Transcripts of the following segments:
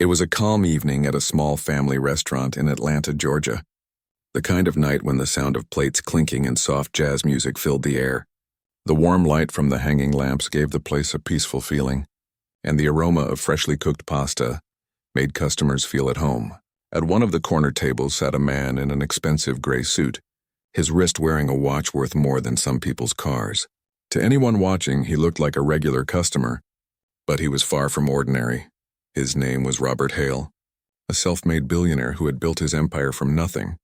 It was a calm evening at a small family restaurant in Atlanta, Georgia. The kind of night when the sound of plates clinking and soft jazz music filled the air. The warm light from the hanging lamps gave the place a peaceful feeling, and the aroma of freshly cooked pasta made customers feel at home. At one of the corner tables sat a man in an expensive gray suit, his wrist wearing a watch worth more than some people's cars. To anyone watching, he looked like a regular customer, but he was far from ordinary. His name was Robert Hale, a self-made billionaire who had built his empire from nothing.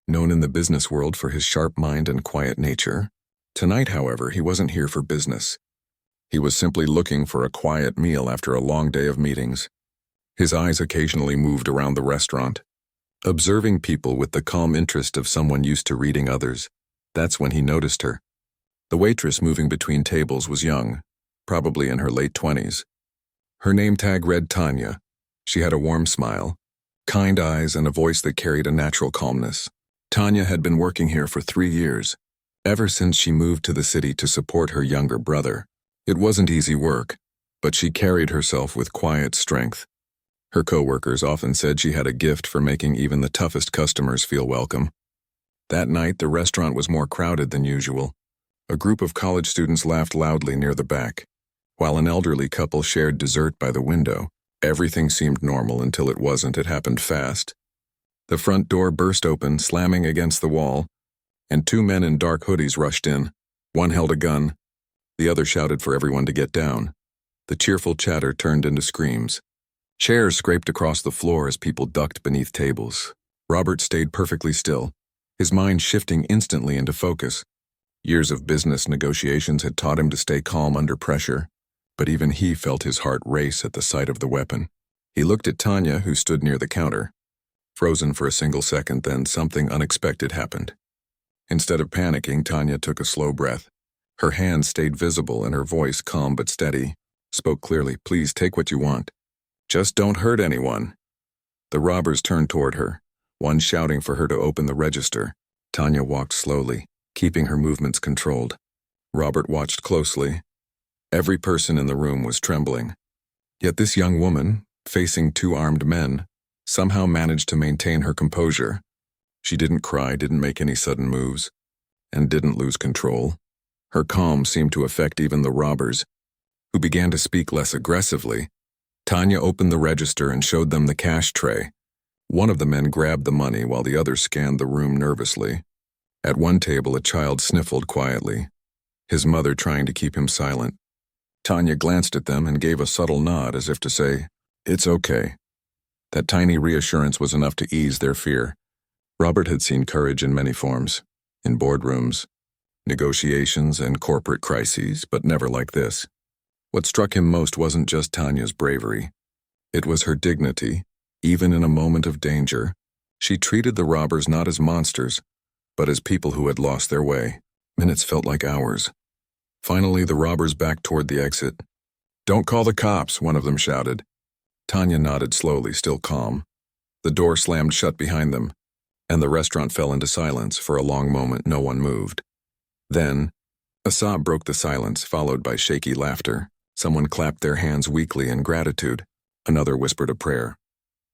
Known in the business world for his sharp mind and quiet nature, tonight, however, he wasn't here for business. He was simply looking for a quiet meal after a long day of meetings. His eyes occasionally moved around the restaurant, observing people with the calm interest of someone used to reading others. That's when he noticed her. The waitress moving between tables was young, probably in her late 20s. Her name tag read Tanya. She had a warm smile, kind eyes, and a voice that carried a natural calmness. Tanya had been working here for 3 years, ever since she moved to the city to support her younger brother. It wasn't easy work, but she carried herself with quiet strength. Her coworkers often said she had a gift for making even the toughest customers feel welcome. That night, the restaurant was more crowded than usual. A group of college students laughed loudly near the back, while an elderly couple shared dessert by the window. Everything seemed normal until it wasn't. It happened fast. The front door burst open, slamming against the wall, and 2 men in dark hoodies rushed in. One held a gun. The other shouted for everyone to get down. The cheerful chatter turned into screams. Chairs scraped across the floor as people ducked beneath tables. Robert stayed perfectly still, his mind shifting instantly into focus. Years of business negotiations had taught him to stay calm under pressure, but even he felt his heart race at the sight of the weapon. He looked at Tanya, who stood near the counter. Frozen for a single second, then something unexpected happened. Instead of panicking, Tanya took a slow breath. Her hands stayed visible and her voice, calm but steady, spoke clearly. "Please take what you want. Just don't hurt anyone." The robbers turned toward her, one shouting for her to open the register. Tanya walked slowly, keeping her movements controlled. Robert watched closely. Every person in the room was trembling. Yet this young woman, facing 2 armed men, somehow managed to maintain her composure. She didn't cry, didn't make any sudden moves, and didn't lose control. Her calm seemed to affect even the robbers, who began to speak less aggressively. Tanya opened the register and showed them the cash tray. One of the men grabbed the money while the other scanned the room nervously. At one table, a child sniffled quietly, his mother trying to keep him silent. Tanya glanced at them and gave a subtle nod as if to say, "It's okay." That tiny reassurance was enough to ease their fear. Robert had seen courage in many forms, in boardrooms, negotiations, and corporate crises, but never like this. What struck him most wasn't just Tanya's bravery. It was her dignity. Even in a moment of danger, she treated the robbers not as monsters, but as people who had lost their way. Minutes felt like hours. Finally, the robbers backed toward the exit. "Don't call the cops," one of them shouted. Tanya nodded slowly, still calm. The door slammed shut behind them, and the restaurant fell into silence. For a long moment, no one moved. Then, a sob broke the silence, followed by shaky laughter. Someone clapped their hands weakly in gratitude. Another whispered a prayer.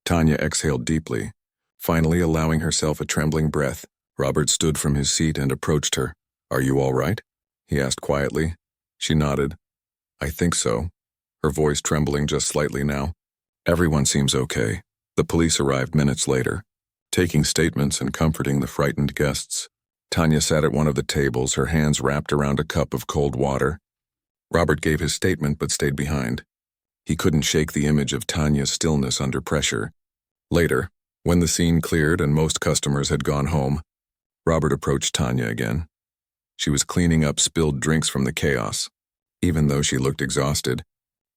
Tanya exhaled deeply, finally allowing herself a trembling breath. Robert stood from his seat and approached her. "Are you all right?" he asked quietly. She nodded. "I think so," her voice trembling just slightly now. "Everyone seems okay." The police arrived minutes later, taking statements and comforting the frightened guests. Tanya sat at one of the tables, her hands wrapped around a cup of cold water. Robert gave his statement but stayed behind. He couldn't shake the image of Tanya's stillness under pressure. Later, when the scene cleared and most customers had gone home, Robert approached Tanya again. She was cleaning up spilled drinks from the chaos, even though she looked exhausted.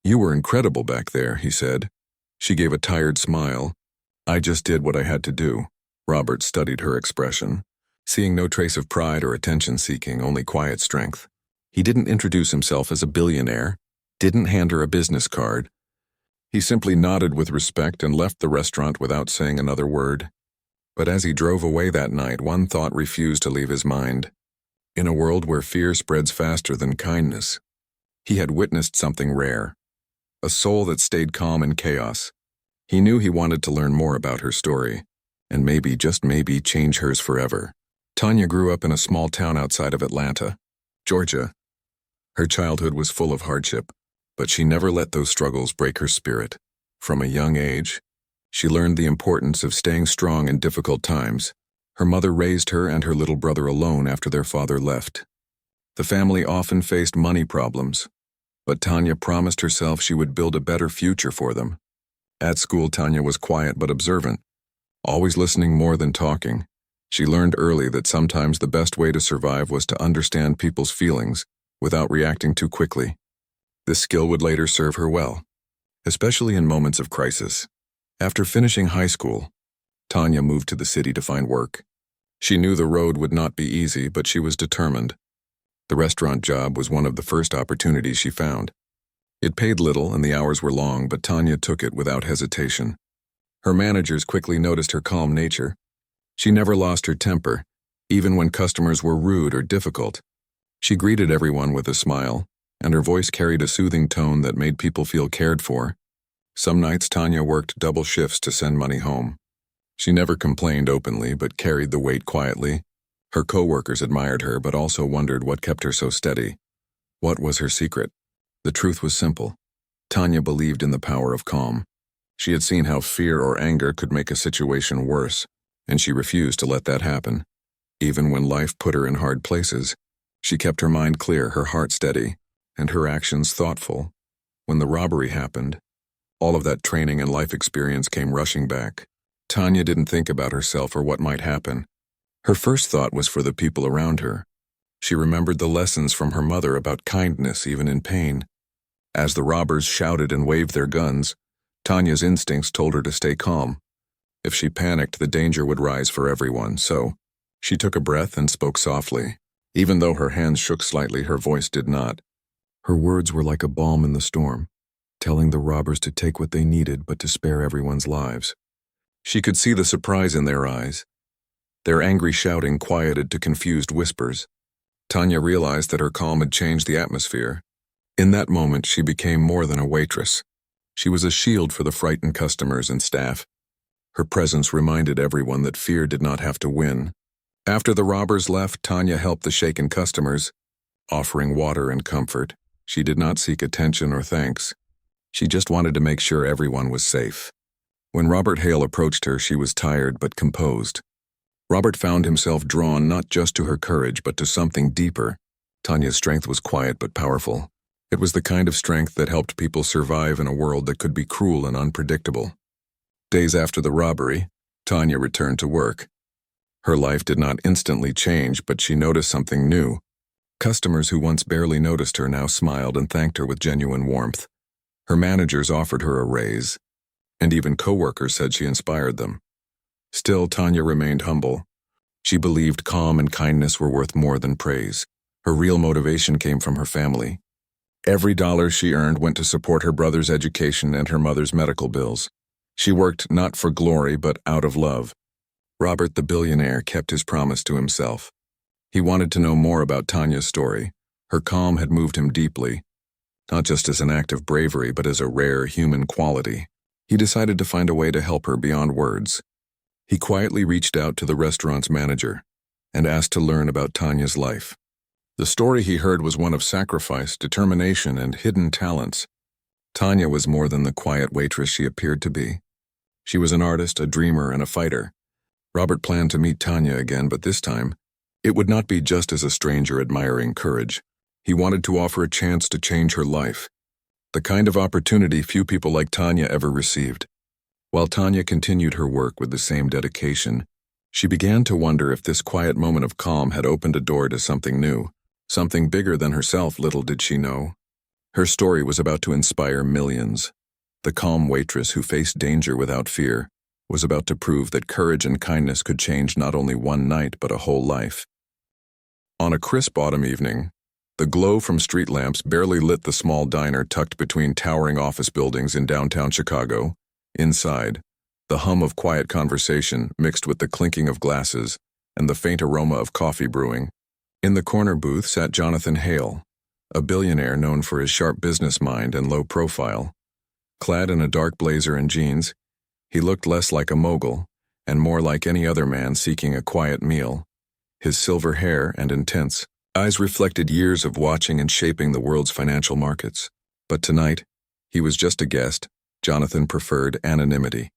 "You were incredible back there," he said. She gave a tired smile. "I just did what I had to do." Robert studied her expression, seeing no trace of pride or attention-seeking, only quiet strength. He didn't introduce himself as a billionaire, didn't hand her a business card. He simply nodded with respect and left the restaurant without saying another word. But as he drove away that night, one thought refused to leave his mind. In a world where fear spreads faster than kindness, he had witnessed something rare. A soul that stayed calm in chaos. He knew he wanted to learn more about her story, and maybe, just maybe, change hers forever. Tanya grew up in a small town outside of Atlanta, Georgia. Her childhood was full of hardship, but she never let those struggles break her spirit. From a young age, she learned the importance of staying strong in difficult times. Her mother raised her and her little brother alone after their father left. The family often faced money problems, but Tanya promised herself she would build a better future for them. At school, Tanya was quiet but observant, always listening more than talking. She learned early that sometimes the best way to survive was to understand people's feelings without reacting too quickly. This skill would later serve her well, especially in moments of crisis. After finishing high school, Tanya moved to the city to find work. She knew the road would not be easy, but she was determined. The restaurant job was one of the first opportunities she found. It paid little and the hours were long, but Tanya took it without hesitation. Her managers quickly noticed her calm nature. She never lost her temper, even when customers were rude or difficult. She greeted everyone with a smile, and her voice carried a soothing tone that made people feel cared for. Some nights Tanya worked double shifts to send money home. She never complained openly, but carried the weight quietly. Her co-workers admired her, but also wondered what kept her so steady. What was her secret? The truth was simple. Tanya believed in the power of calm. She had seen how fear or anger could make a situation worse, and she refused to let that happen. Even when life put her in hard places, she kept her mind clear, her heart steady, and her actions thoughtful. When the robbery happened, all of that training and life experience came rushing back. Tanya didn't think about herself or what might happen. Her first thought was for the people around her. She remembered the lessons from her mother about kindness even in pain. As the robbers shouted and waved their guns, Tanya's instincts told her to stay calm. If she panicked, the danger would rise for everyone, so she took a breath and spoke softly. Even though her hands shook slightly, her voice did not. Her words were like a balm in the storm, telling the robbers to take what they needed but to spare everyone's lives. She could see the surprise in their eyes. Their angry shouting quieted to confused whispers. Tanya realized that her calm had changed the atmosphere. In that moment, she became more than a waitress. She was a shield for the frightened customers and staff. Her presence reminded everyone that fear did not have to win. After the robbers left, Tanya helped the shaken customers, offering water and comfort. She did not seek attention or thanks. She just wanted to make sure everyone was safe. When Robert Hale approached her, she was tired but composed. Robert found himself drawn not just to her courage but to something deeper. Tanya's strength was quiet but powerful. It was the kind of strength that helped people survive in a world that could be cruel and unpredictable. Days after the robbery, Tanya returned to work. Her life did not instantly change, but she noticed something new. Customers who once barely noticed her now smiled and thanked her with genuine warmth. Her managers offered her a raise, and even co-workers said she inspired them. Still, Tanya remained humble. She believed calm and kindness were worth more than praise. Her real motivation came from her family. Every dollar she earned went to support her brother's education and her mother's medical bills. She worked not for glory but out of love. Robert the billionaire kept his promise to himself. He wanted to know more about Tanya's story. Her calm had moved him deeply, not just as an act of bravery but as a rare human quality. He decided to find a way to help her beyond words. He quietly reached out to the restaurant's manager and asked to learn about Tanya's life. The story he heard was one of sacrifice, determination, and hidden talents. Tanya was more than the quiet waitress she appeared to be. She was an artist, a dreamer, and a fighter. Robert planned to meet Tanya again, but this time, it would not be just as a stranger admiring courage. He wanted to offer a chance to change her life, the kind of opportunity few people like Tanya ever received. While Tanya continued her work with the same dedication, she began to wonder if this quiet moment of calm had opened a door to something new, something bigger than herself. Little did she know. Her story was about to inspire millions. The calm waitress who faced danger without fear was about to prove that courage and kindness could change not only one night but a whole life. On a crisp autumn evening, the glow from street lamps barely lit the small diner tucked between towering office buildings in downtown Chicago. Inside, the hum of quiet conversation mixed with the clinking of glasses and the faint aroma of coffee brewing. In the corner booth sat Jonathan Hale, a billionaire known for his sharp business mind and low profile. Clad in a dark blazer and jeans, He looked less like a mogul, and more like any other man seeking a quiet meal. His silver hair and intense eyes reflected years of watching and shaping the world's financial markets. But tonight, he was just a guest. Jonathan preferred anonymity.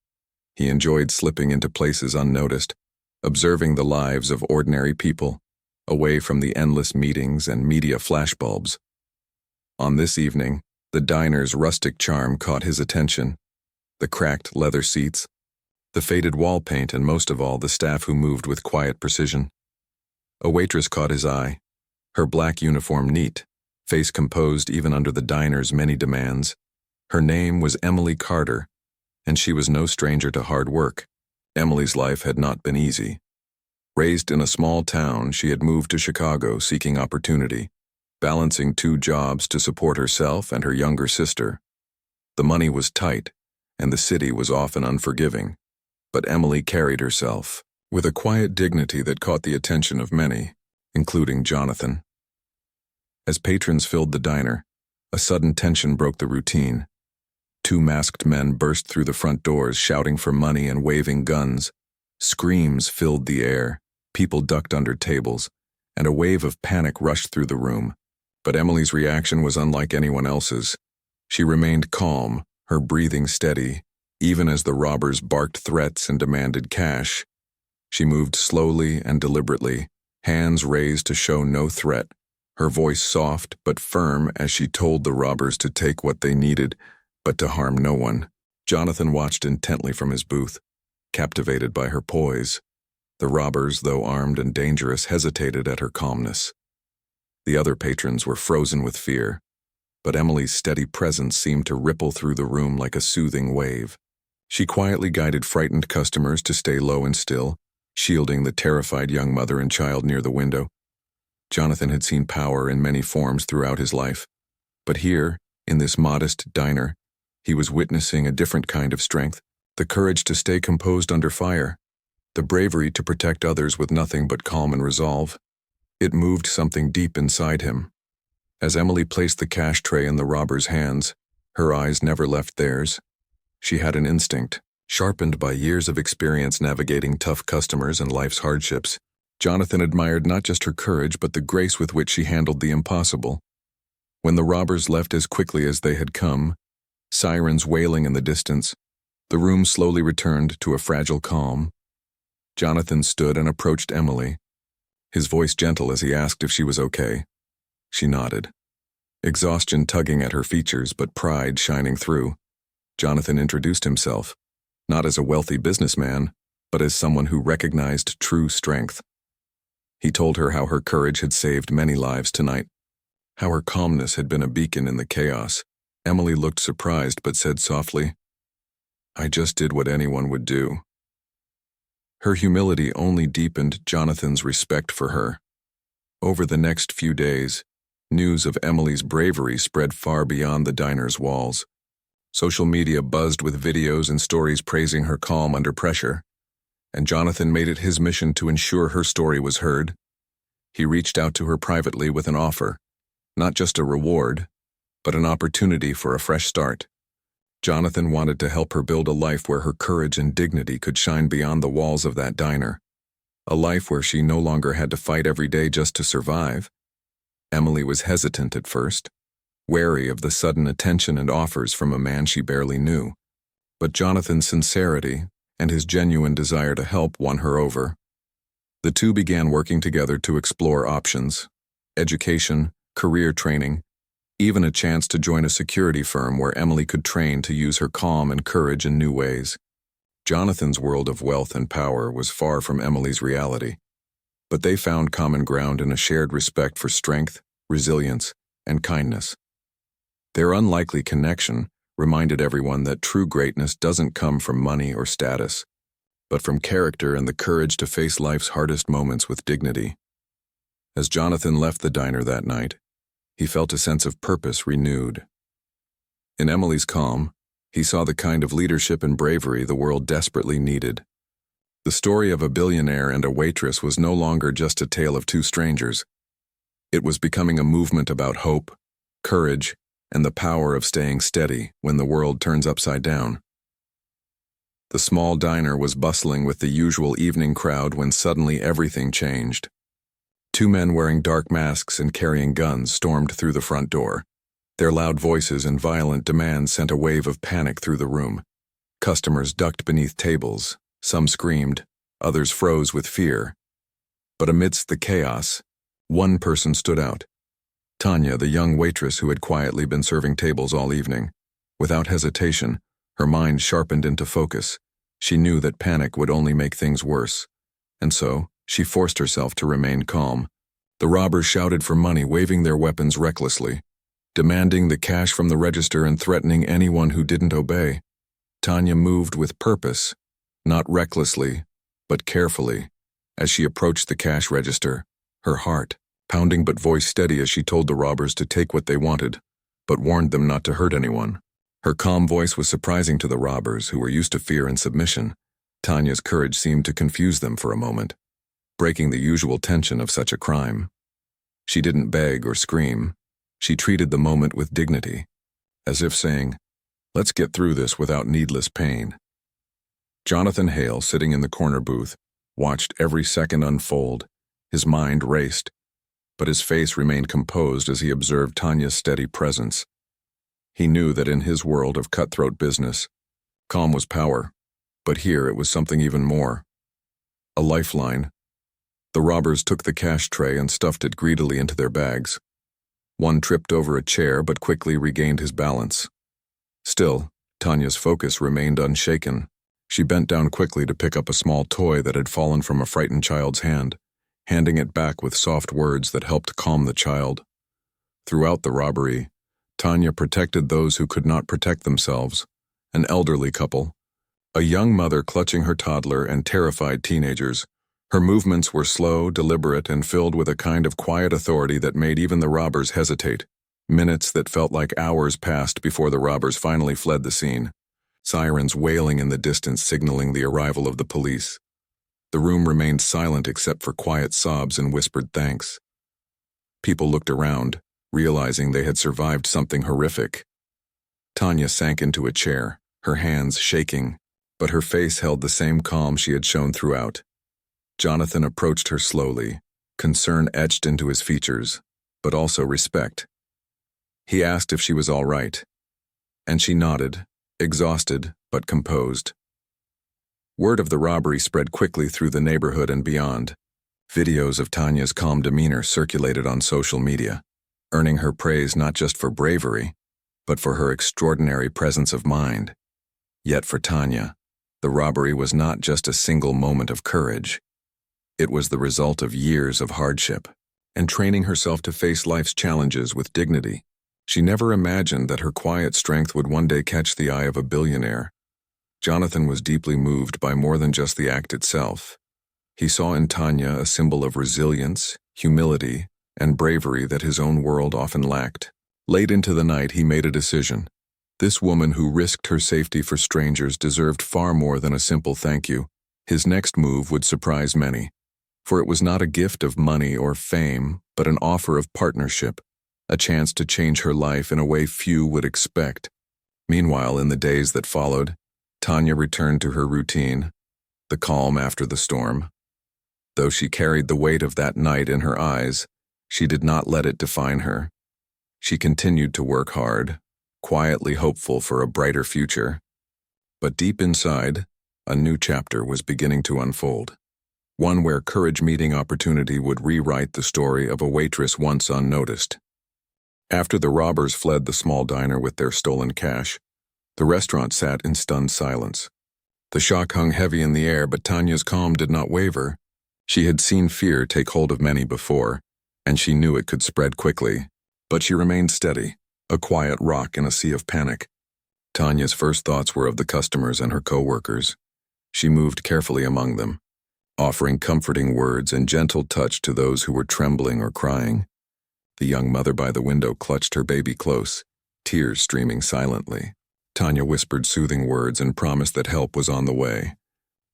He enjoyed slipping into places unnoticed, observing the lives of ordinary people, away from the endless meetings and media flashbulbs. On this evening, the diner's rustic charm caught his attention. The cracked leather seats, the faded wall paint, and most of all, the staff who moved with quiet precision. A waitress caught his eye, her black uniform neat, face composed even under the diner's many demands. Her name was Emily Carter, and she was no stranger to hard work. Emily's life had not been easy. Raised in a small town, she had moved to Chicago seeking opportunity, balancing 2 jobs to support herself and her younger sister. The money was tight, and the city was often unforgiving, but Emily carried herself with a quiet dignity that caught the attention of many, including Jonathan. As patrons filled the diner, a sudden tension broke the routine. 2 masked men burst through the front doors, shouting for money and waving guns. Screams filled the air, people ducked under tables, and a wave of panic rushed through the room. But Emily's reaction was unlike anyone else's. She remained calm, her breathing steady, even as the robbers barked threats and demanded cash. She moved slowly and deliberately, hands raised to show no threat, her voice soft but firm as she told the robbers to take what they needed, but to harm no one. Jonathan watched intently from his booth, captivated by her poise. The robbers, though armed and dangerous, hesitated at her calmness. The other patrons were frozen with fear, but Emily's steady presence seemed to ripple through the room like a soothing wave. She quietly guided frightened customers to stay low and still, shielding the terrified young mother and child near the window. Jonathan had seen power in many forms throughout his life, but here, in this modest diner, he was witnessing a different kind of strength, the courage to stay composed under fire, the bravery to protect others with nothing but calm and resolve. It moved something deep inside him. As Emily placed the cash tray in the robber's hands, her eyes never left theirs. She had an instinct, sharpened by years of experience navigating tough customers and life's hardships. Jonathan admired not just her courage but the grace with which she handled the impossible. When the robbers left as quickly as they had come, sirens wailing in the distance, the room slowly returned to a fragile calm. Jonathan stood and approached Emily, his voice gentle as he asked if she was okay. She nodded, exhaustion tugging at her features but pride shining through. Jonathan introduced himself, not as a wealthy businessman, but as someone who recognized true strength. He told her how her courage had saved many lives tonight, how her calmness had been a beacon in the chaos. Emily looked surprised but said softly, "I just did what anyone would do." Her humility only deepened Jonathan's respect for her. Over the next few days, news of Emily's bravery spread far beyond the diner's walls. Social media buzzed with videos and stories praising her calm under pressure, and Jonathan made it his mission to ensure her story was heard. He reached out to her privately with an offer, not just a reward, but an opportunity for a fresh start. Jonathan wanted to help her build a life where her courage and dignity could shine beyond the walls of that diner, a life where she no longer had to fight every day just to survive. Emily was hesitant at first, wary of the sudden attention and offers from a man she barely knew. But Jonathan's sincerity and his genuine desire to help won her over. The two began working together to explore options: education, career training, even a chance to join a security firm where Emily could train to use her calm and courage in new ways. Jonathan's world of wealth and power was far from Emily's reality, but they found common ground in a shared respect for strength, resilience, and kindness. Their unlikely connection reminded everyone that true greatness doesn't come from money or status, but from character and the courage to face life's hardest moments with dignity. As Jonathan left the diner that night, he felt a sense of purpose renewed. In Emily's calm, he saw the kind of leadership and bravery the world desperately needed. The story of a billionaire and a waitress was no longer just a tale of 2 strangers. It was becoming a movement about hope, courage, and the power of staying steady when the world turns upside down. The small diner was bustling with the usual evening crowd when suddenly everything changed. Two men wearing dark masks and carrying guns stormed through the front door. Their loud voices and violent demands sent a wave of panic through the room. Customers ducked beneath tables, some screamed, others froze with fear. But amidst the chaos, one person stood out. Tanya, the young waitress who had quietly been serving tables all evening. Without hesitation, her mind sharpened into focus. She knew that panic would only make things worse. And so, she forced herself to remain calm. The robbers shouted for money, waving their weapons recklessly, demanding the cash from the register and threatening anyone who didn't obey. Tanya moved with purpose, not recklessly, but carefully. As she approached the cash register, her heart pounding but voice steady as she told the robbers to take what they wanted, but warned them not to hurt anyone. Her calm voice was surprising to the robbers, who were used to fear and submission. Tanya's courage seemed to confuse them for a moment, breaking the usual tension of such a crime. She didn't beg or scream. She treated the moment with dignity, as if saying, "Let's get through this without needless pain." Jonathan Hale, sitting in the corner booth, watched every second unfold. His mind raced, but his face remained composed as he observed Tanya's steady presence. He knew that in his world of cutthroat business, calm was power, but here it was something even more. A lifeline. The robbers took the cash tray and stuffed it greedily into their bags. One tripped over a chair but quickly regained his balance. Still, Tanya's focus remained unshaken. She bent down quickly to pick up a small toy that had fallen from a frightened child's hand, handing it back with soft words that helped calm the child. Throughout the robbery, Tanya protected those who could not protect themselves, an elderly couple, a young mother clutching her toddler, and terrified teenagers. Her movements were slow, deliberate, and filled with a kind of quiet authority that made even the robbers hesitate. Minutes that felt like hours passed before the robbers finally fled the scene, sirens wailing in the distance signaling the arrival of the police. The room remained silent except for quiet sobs and whispered thanks. People looked around, realizing they had survived something horrific. Tanya sank into a chair, her hands shaking, but her face held the same calm she had shown throughout. Jonathan approached her slowly, concern etched into his features, but also respect. He asked if she was all right, and she nodded, exhausted but composed. Word of the robbery spread quickly through the neighborhood and beyond. Videos of Tanya's calm demeanor circulated on social media, earning her praise not just for bravery, but for her extraordinary presence of mind. Yet for Tanya, the robbery was not just a single moment of courage. It was the result of years of hardship and training herself to face life's challenges with dignity. She never imagined that her quiet strength would one day catch the eye of a billionaire. Jonathan was deeply moved by more than just the act itself. He saw in Tanya a symbol of resilience, humility, and bravery that his own world often lacked. Late into the night, he made a decision. This woman who risked her safety for strangers deserved far more than a simple thank you. His next move would surprise many, for it was not a gift of money or fame, but an offer of partnership, a chance to change her life in a way few would expect. Meanwhile, in the days that followed, Tanya returned to her routine, the calm after the storm. Though she carried the weight of that night in her eyes, she did not let it define her. She continued to work hard, quietly hopeful for a brighter future. But deep inside, a new chapter was beginning to unfold. One where courage meeting opportunity would rewrite the story of a waitress once unnoticed. After the robbers fled the small diner with their stolen cash, the restaurant sat in stunned silence. The shock hung heavy in the air, but Tanya's calm did not waver. She had seen fear take hold of many before, and she knew it could spread quickly. But she remained steady, a quiet rock in a sea of panic. Tanya's first thoughts were of the customers and her co-workers. She moved carefully among them, offering comforting words and gentle touch to those who were trembling or crying. The young mother by the window clutched her baby close, tears streaming silently. Tanya whispered soothing words and promised that help was on the way.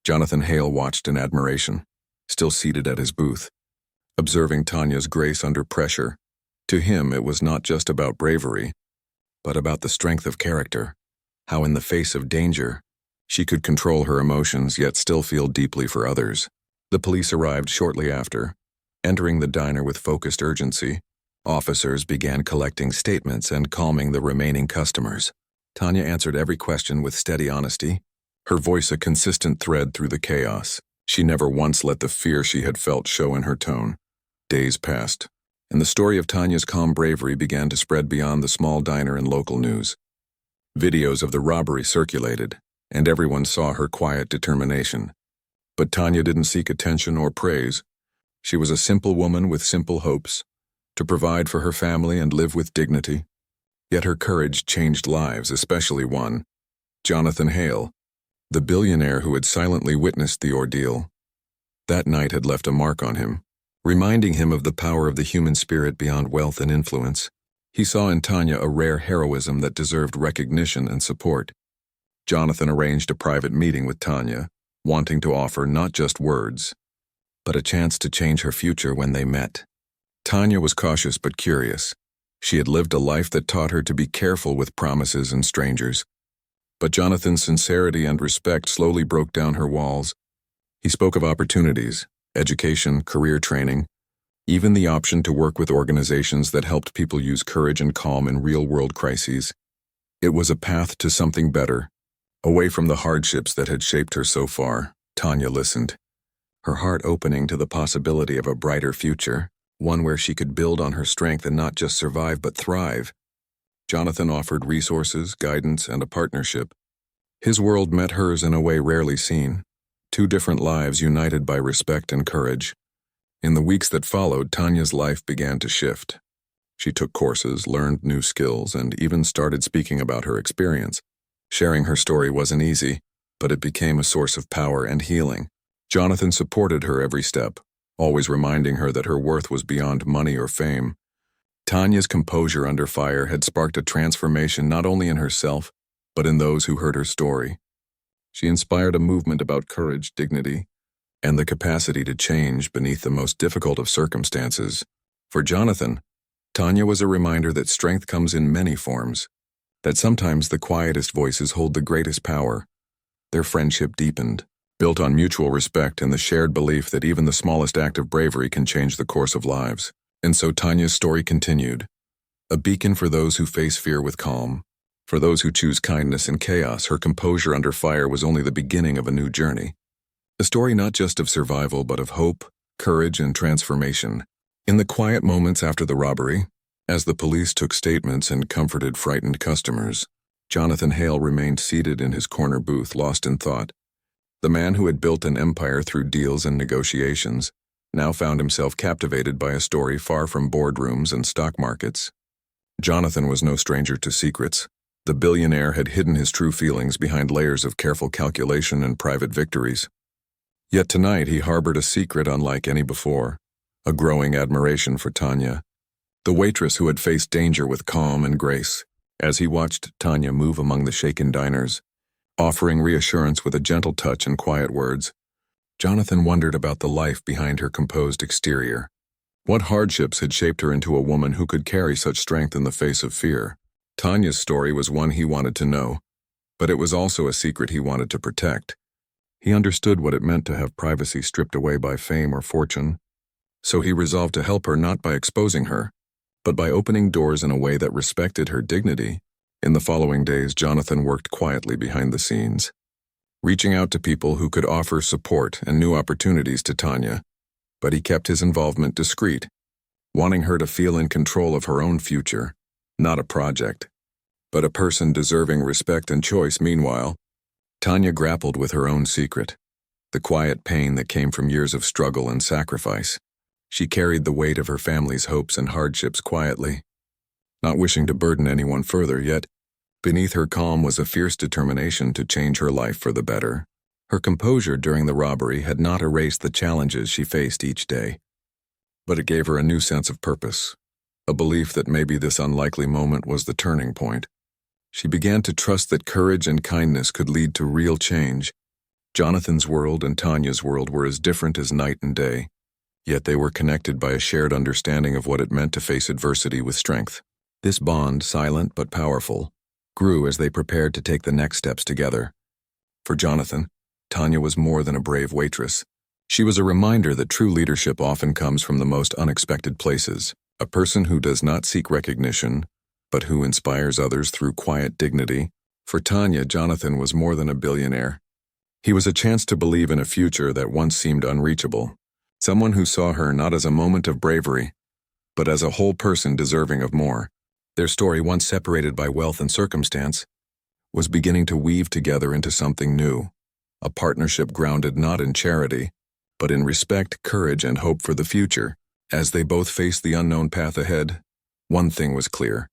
Jonathan Hale watched in admiration, still seated at his booth, observing Tanya's grace under pressure. To him, it was not just about bravery, but about the strength of character, how in the face of danger, She could control her emotions, yet still feel deeply for others. The police arrived shortly after. Entering the diner with focused urgency, officers began collecting statements and calming the remaining customers. Tanya answered every question with steady honesty, her voice a consistent thread through the chaos. She never once let the fear she had felt show in her tone. Days passed, and the story of Tanya's calm bravery began to spread beyond the small diner and local news. Videos of the robbery circulated, and everyone saw her quiet determination. But Tanya didn't seek attention or praise. She was a simple woman with simple hopes, to provide for her family and live with dignity. Yet her courage changed lives, especially one, Jonathan Hale, the billionaire who had silently witnessed the ordeal. That night had left a mark on him, reminding him of the power of the human spirit beyond wealth and influence. He saw in Tanya a rare heroism that deserved recognition and support. Jonathan arranged a private meeting with Tanya, wanting to offer not just words, but a chance to change her future when they met. Tanya was cautious but curious. She had lived a life that taught her to be careful with promises and strangers. But Jonathan's sincerity and respect slowly broke down her walls. He spoke of opportunities, education, career training, even the option to work with organizations that helped people use courage and calm in real-world crises. It was a path to something better, away from the hardships that had shaped her so far. Tanya listened, her heart opening to the possibility of a brighter future, one where she could build on her strength and not just survive but thrive. Jonathan offered resources, guidance, and a partnership. His world met hers in a way rarely seen, two different lives united by respect and courage. In the weeks that followed, Tanya's life began to shift. She took courses, learned new skills, and even started speaking about her experience. Sharing her story wasn't easy, but it became a source of power and healing. Jonathan supported her every step, always reminding her that her worth was beyond money or fame. Tanya's composure under fire had sparked a transformation not only in herself, but in those who heard her story. She inspired a movement about courage, dignity, and the capacity to change beneath the most difficult of circumstances. For Jonathan, Tanya was a reminder that strength comes in many forms, that sometimes the quietest voices hold the greatest power. Their friendship deepened, built on mutual respect and the shared belief that even the smallest act of bravery can change the course of lives. And so Tanya's story continued, a beacon for those who face fear with calm. For those who choose kindness in chaos, her composure under fire was only the beginning of a new journey. A story not just of survival, but of hope, courage, and transformation. In the quiet moments after the robbery, as the police took statements and comforted frightened customers, Jonathan Hale remained seated in his corner booth, lost in thought. The man who had built an empire through deals and negotiations now found himself captivated by a story far from boardrooms and stock markets. Jonathan was no stranger to secrets. The billionaire had hidden his true feelings behind layers of careful calculation and private victories. Yet tonight he harbored a secret unlike any before, a growing admiration for Tanya, the waitress who had faced danger with calm and grace. As he watched Tanya move among the shaken diners, offering reassurance with a gentle touch and quiet words, Jonathan wondered about the life behind her composed exterior. What hardships had shaped her into a woman who could carry such strength in the face of fear? Tanya's story was one he wanted to know, but it was also a secret he wanted to protect. He understood what it meant to have privacy stripped away by fame or fortune, so he resolved to help her not by exposing her, but by opening doors in a way that respected her dignity. In the following days, Jonathan worked quietly behind the scenes, reaching out to people who could offer support and new opportunities to Tanya, but he kept his involvement discreet, wanting her to feel in control of her own future, not a project, but a person deserving respect and choice. Meanwhile, Tanya grappled with her own secret, the quiet pain that came from years of struggle and sacrifice. She carried the weight of her family's hopes and hardships quietly, not wishing to burden anyone further, yet beneath her calm was a fierce determination to change her life for the better. Her composure during the robbery had not erased the challenges she faced each day, but it gave her a new sense of purpose, a belief that maybe this unlikely moment was the turning point. She began to trust that courage and kindness could lead to real change. Jonathan's world and Tanya's world were as different as night and day, yet they were connected by a shared understanding of what it meant to face adversity with strength. This bond, silent but powerful, grew as they prepared to take the next steps together. For Jonathan, Tanya was more than a brave waitress. She was a reminder that true leadership often comes from the most unexpected places, a person who does not seek recognition, but who inspires others through quiet dignity. For Tanya, Jonathan was more than a billionaire. He was a chance to believe in a future that once seemed unreachable, someone who saw her not as a moment of bravery, but as a whole person deserving of more. Their story, once separated by wealth and circumstance, was beginning to weave together into something new, a partnership grounded not in charity, but in respect, courage, and hope for the future. As they both faced the unknown path ahead, one thing was clear.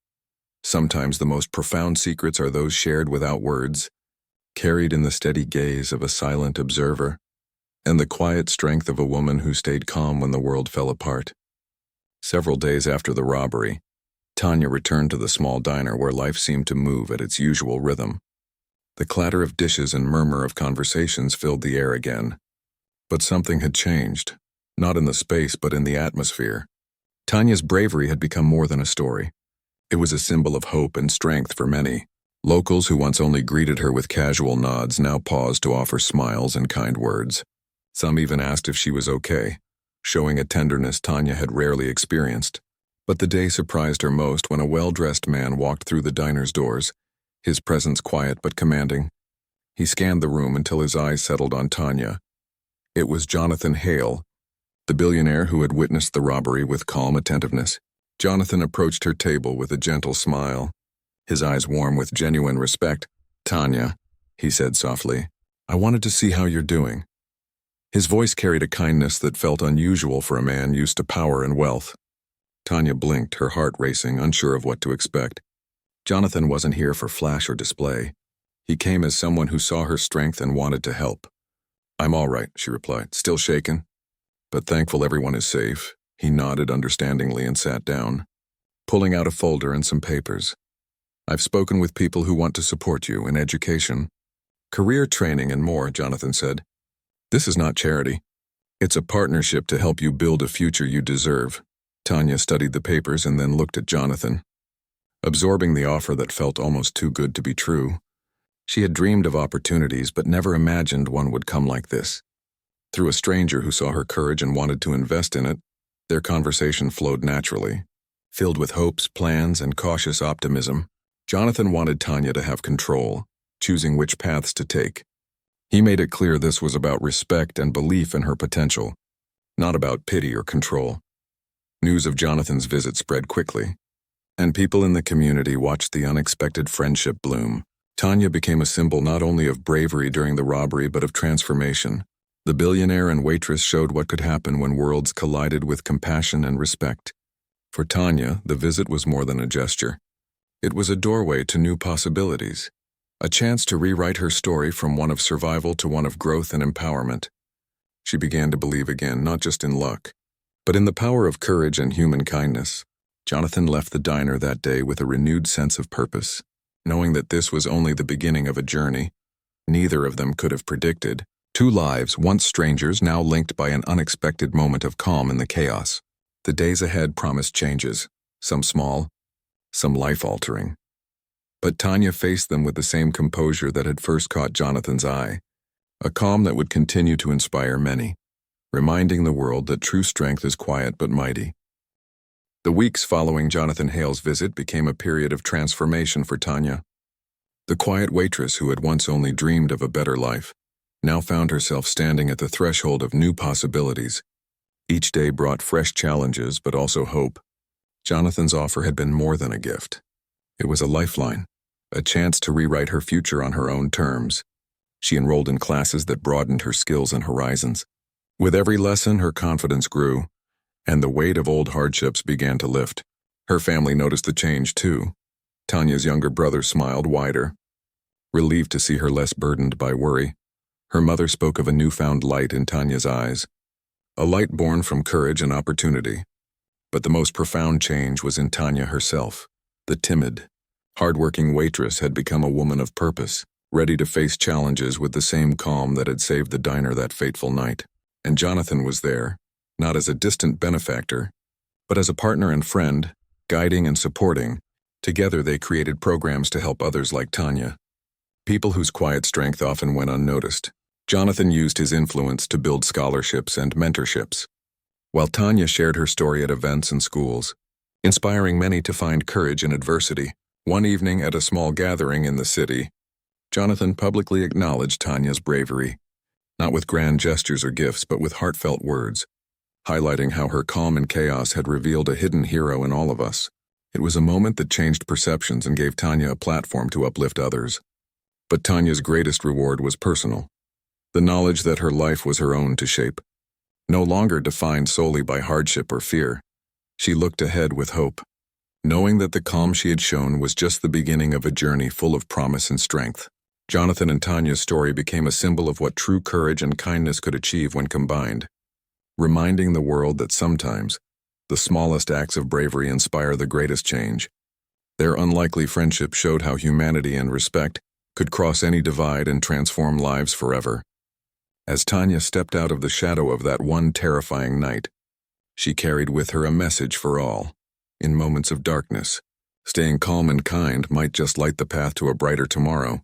Sometimes the most profound secrets are those shared without words, carried in the steady gaze of a silent observer, and the quiet strength of a woman who stayed calm when the world fell apart. Several days after the robbery, Tanya returned to the small diner where life seemed to move at its usual rhythm. The clatter of dishes and murmur of conversations filled the air again. But something had changed, not in the space but in the atmosphere. Tanya's bravery had become more than a story. It was a symbol of hope and strength for many. Locals who once only greeted her with casual nods now paused to offer smiles and kind words. Some even asked if she was okay, showing a tenderness Tanya had rarely experienced. But the day surprised her most when a well-dressed man walked through the diner's doors, his presence quiet but commanding. He scanned the room until his eyes settled on Tanya. It was Jonathan Hale, the billionaire who had witnessed the robbery with calm attentiveness. Jonathan approached her table with a gentle smile, his eyes warm with genuine respect. "Tanya," he said softly, "I wanted to see how you're doing." His voice carried a kindness that felt unusual for a man used to power and wealth. Tanya blinked, her heart racing, unsure of what to expect. Jonathan wasn't here for flash or display. He came as someone who saw her strength and wanted to help. "I'm all right," she replied, "still shaken, but thankful everyone is safe." He nodded understandingly and sat down, pulling out a folder and some papers. "I've spoken with people who want to support you in education, career training, and more," Jonathan said. "This is not charity. It's a partnership to help you build a future you deserve." Tanya studied the papers and then looked at Jonathan, absorbing the offer that felt almost too good to be true. She had dreamed of opportunities but never imagined one would come like this. Through a stranger who saw her courage and wanted to invest in it, their conversation flowed naturally, filled with hopes, plans, and cautious optimism. Jonathan wanted Tanya to have control, choosing which paths to take. He made it clear this was about respect and belief in her potential, not about pity or control. News of Jonathan's visit spread quickly, and people in the community watched the unexpected friendship bloom. Tanya became a symbol not only of bravery during the robbery but of transformation. The billionaire and waitress showed what could happen when worlds collided with compassion and respect. For Tanya, the visit was more than a gesture. It was a doorway to new possibilities, a chance to rewrite her story from one of survival to one of growth and empowerment. She began to believe again, not just in luck, but in the power of courage and human kindness. Jonathan left the diner that day with a renewed sense of purpose, knowing that this was only the beginning of a journey neither of them could have predicted. Two lives, once strangers, now linked by an unexpected moment of calm in the chaos. The days ahead promised changes, some small, some life-altering. But Tanya faced them with the same composure that had first caught Jonathan's eye, a calm that would continue to inspire many, reminding the world that true strength is quiet but mighty. The weeks following Jonathan Hale's visit became a period of transformation for Tanya. The quiet waitress who had once only dreamed of a better life now found herself standing at the threshold of new possibilities. Each day brought fresh challenges but also hope. Jonathan's offer had been more than a gift. It was a lifeline, a chance to rewrite her future on her own terms. She enrolled in classes that broadened her skills and horizons. With every lesson, her confidence grew, and the weight of old hardships began to lift. Her family noticed the change too. Tanya's younger brother smiled wider, relieved to see her less burdened by worry. Her mother spoke of a newfound light in Tanya's eyes, a light born from courage and opportunity. But the most profound change was in Tanya herself. The timid, hard-working waitress had become a woman of purpose, ready to face challenges with the same calm that had saved the diner that fateful night. And Jonathan was there, not as a distant benefactor, but as a partner and friend, guiding and supporting. Together they created programs to help others like Tanya. people whose quiet strength often went unnoticed. Jonathan used his influence to build scholarships and mentorships, while Tanya shared her story at events and schools, inspiring many to find courage in adversity. One evening at a small gathering in the city, Jonathan publicly acknowledged Tanya's bravery, not with grand gestures or gifts, but with heartfelt words, highlighting how her calm in chaos had revealed a hidden hero in all of us. It was a moment that changed perceptions and gave Tanya a platform to uplift others. But Tanya's greatest reward was personal, the knowledge that her life was her own to shape, no longer defined solely by hardship or fear. She looked ahead with hope, knowing that the calm she had shown was just the beginning of a journey full of promise and strength. Jonathan and Tanya's story became a symbol of what true courage and kindness could achieve when combined, reminding the world that sometimes the smallest acts of bravery inspire the greatest change. Their unlikely friendship showed how humanity and respect could cross any divide and transform lives forever. As Tanya stepped out of the shadow of that one terrifying night, she carried with her a message for all. In moments of darkness, staying calm and kind might just light the path to a brighter tomorrow.